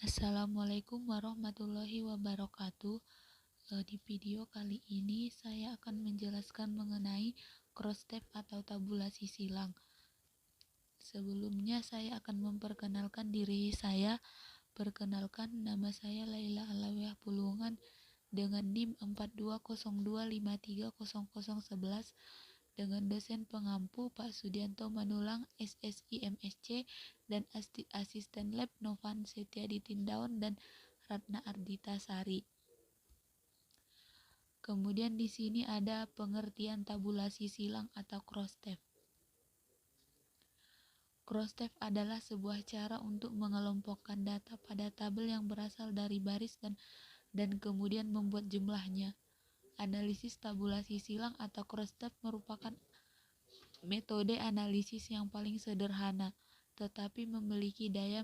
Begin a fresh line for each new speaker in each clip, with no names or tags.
Assalamualaikum warahmatullahi wabarakatuh. Di video kali ini saya akan menjelaskan mengenai cross step atau tabulasi silang. Sebelumnya saya akan memperkenalkan diri saya. Perkenalkan, nama saya Laila Alawiyah Pulungan dengan NIM 4202530011 dengan dosen pengampu Pak Sudianto Manulang SSI MSc dan asisten lab Novan Setiadi Tindaon dan Ratna Ardita Sari. Kemudian di sini ada pengertian tabulasi silang atau cross step. Cross step adalah sebuah cara untuk mengelompokkan data pada tabel yang berasal dari baris dan kemudian membuat jumlahnya. Analisis tabulasi silang atau cross step merupakan metode analisis yang paling sederhana, tetapi memiliki daya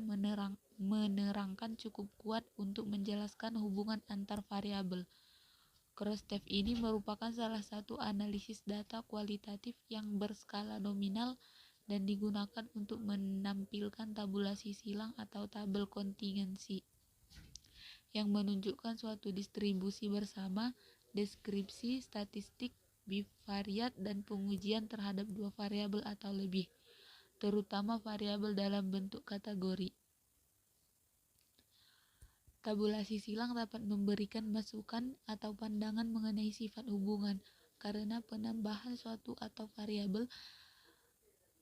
menerangkan cukup kuat untuk menjelaskan hubungan antar variabel. Cross step ini merupakan salah satu analisis data kualitatif yang berskala nominal dan digunakan untuk menampilkan tabulasi silang atau tabel kontingensi yang menunjukkan suatu distribusi bersama, deskripsi, statistik, bivariat, dan pengujian terhadap dua variabel atau lebih, terutama variabel dalam bentuk kategori. Tabulasi silang dapat memberikan masukan atau pandangan mengenai sifat hubungan, karena penambahan suatu atau variabel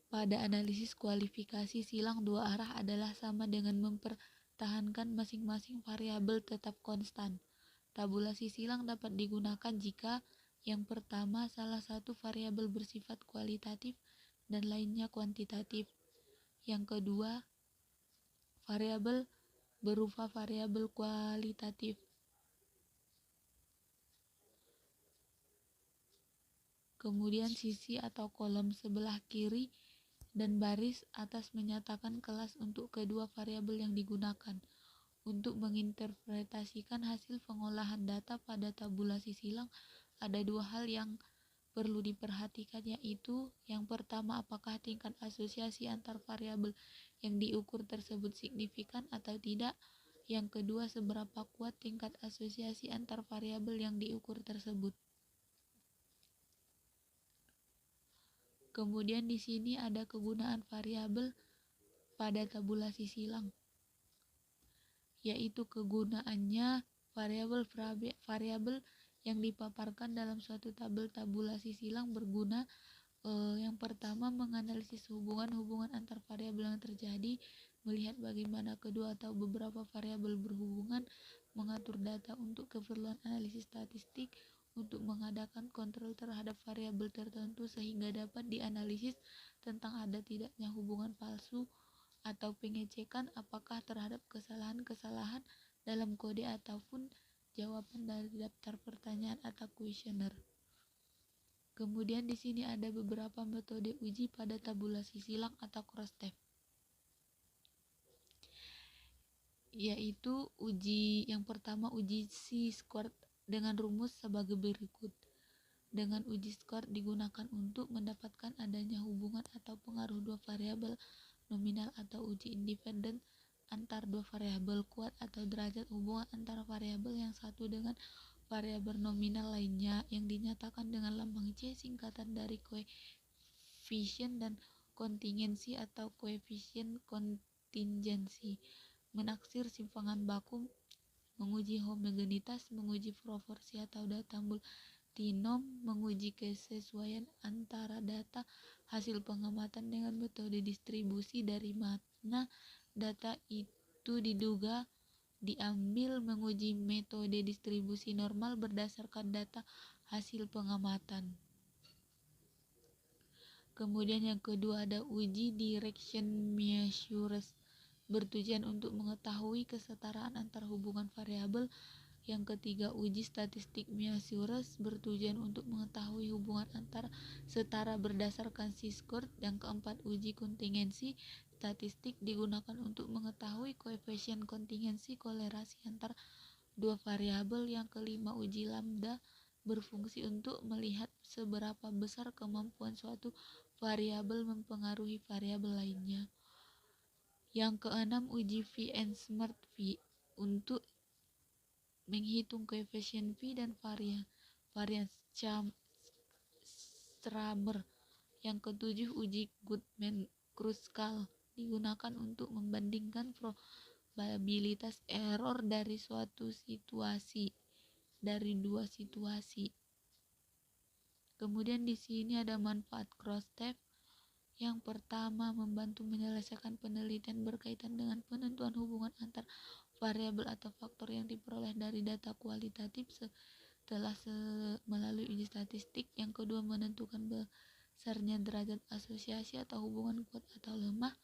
pada analisis kualifikasi silang dua arah adalah sama dengan mempertahankan masing-masing variabel tetap konstan. Tabulasi silang dapat digunakan jika yang pertama, salah satu variabel bersifat kualitatif dan lainnya kuantitatif. Yang kedua, variabel berupa variabel kualitatif. Kemudian sisi atau kolom sebelah kiri dan baris atas menyatakan kelas untuk kedua variabel yang digunakan. Untuk menginterpretasikan hasil pengolahan data pada tabulasi silang, ada dua hal yang perlu diperhatikan, yaitu yang pertama, apakah tingkat asosiasi antar variabel yang diukur tersebut signifikan atau tidak. Yang kedua, seberapa kuat tingkat asosiasi antar variabel yang diukur tersebut. Kemudian di sini ada kegunaan variabel pada tabulasi silang, yaitu kegunaannya variabel yang dipaparkan dalam suatu tabel tabulasi silang berguna. Yang pertama, menganalisis hubungan antar variabel yang terjadi, melihat bagaimana kedua atau beberapa variabel berhubungan, mengatur data untuk keperluan analisis statistik, untuk mengadakan kontrol terhadap variabel tertentu sehingga dapat dianalisis tentang ada tidaknya hubungan palsu, atau pengecekan apakah terhadap kesalahan-kesalahan dalam kode ataupun jawaban dari daftar pertanyaan atau kuesioner. Kemudian di sini ada beberapa metode uji pada tabulasi silang atau cross step, yaitu yang pertama, uji C-squared dengan rumus sebagai berikut. Dengan uji squared digunakan untuk mendapatkan adanya hubungan atau pengaruh dua variabel nominal atau uji independen antar dua variabel kuat atau derajat hubungan antara variabel yang satu dengan variabel nominal lainnya yang dinyatakan dengan lambang C, singkatan dari koefisien dan kontingensi atau koefisien kontingensi. Menaksir simpangan baku, menguji homogenitas, menguji proporsi atau data multinom, menguji kesesuaian antara data hasil pengamatan dengan metode distribusi dari mana data itu diduga diambil, menguji metode distribusi normal berdasarkan data hasil pengamatan. Kemudian yang kedua ada uji direction measures, bertujuan untuk mengetahui kesetaraan antar hubungan variabel. Yang ketiga, uji statistik measures, bertujuan untuk mengetahui hubungan antar setara berdasarkan C-squared. Yang keempat, uji kontingensi statistik, digunakan untuk mengetahui koefisien kontingensi kolerasi antar dua variabel. Yang kelima, uji lambda, berfungsi untuk melihat seberapa besar kemampuan suatu variabel mempengaruhi variabel lainnya. Yang keenam, uji V and Smart V untuk menghitung koefisien V dan varian Stramer. Yang ketujuh, uji Goodman-Kruskal digunakan untuk membandingkan probabilitas error dari dua situasi. Kemudian di sini ada manfaat cross-step. Yang pertama, membantu menyelesaikan penelitian berkaitan dengan penentuan hubungan antar variabel atau faktor yang diperoleh dari data kualitatif setelah melalui uji statistik. Yang kedua, menentukan besarnya derajat asosiasi atau hubungan kuat atau lemah.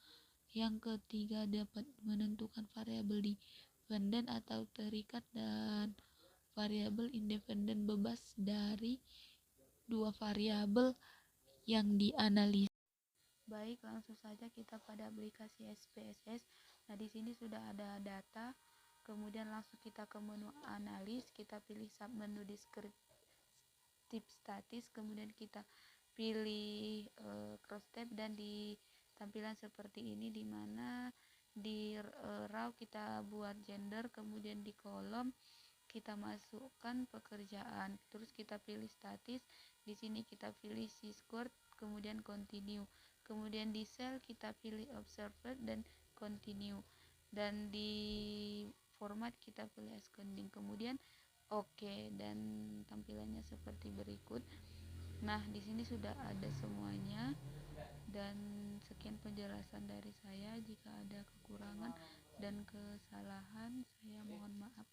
Yang ketiga, dapat menentukan variabel dependen atau terikat dan variabel independen bebas dari dua variabel yang dianalisis. Baik, langsung saja kita pada aplikasi SPSS. Nah, di sini sudah ada data. Kemudian langsung kita ke menu analis, kita pilih submenu deskriptif statis, kemudian kita pilih cross tab, dan di tampilan seperti ini, di mana di row kita buat gender, kemudian di kolom kita masukkan pekerjaan, terus kita pilih statis. Di sini kita pilih squared, kemudian continue. Kemudian di cell kita pilih observed dan continue, dan di format kita pilih ascending, kemudian oke, dan tampilannya seperti berikut. Nah, di sini sudah ada semuanya, dan sekian penjelasan dari saya. Jika ada kekurangan dan kesalahan, saya mohon maaf.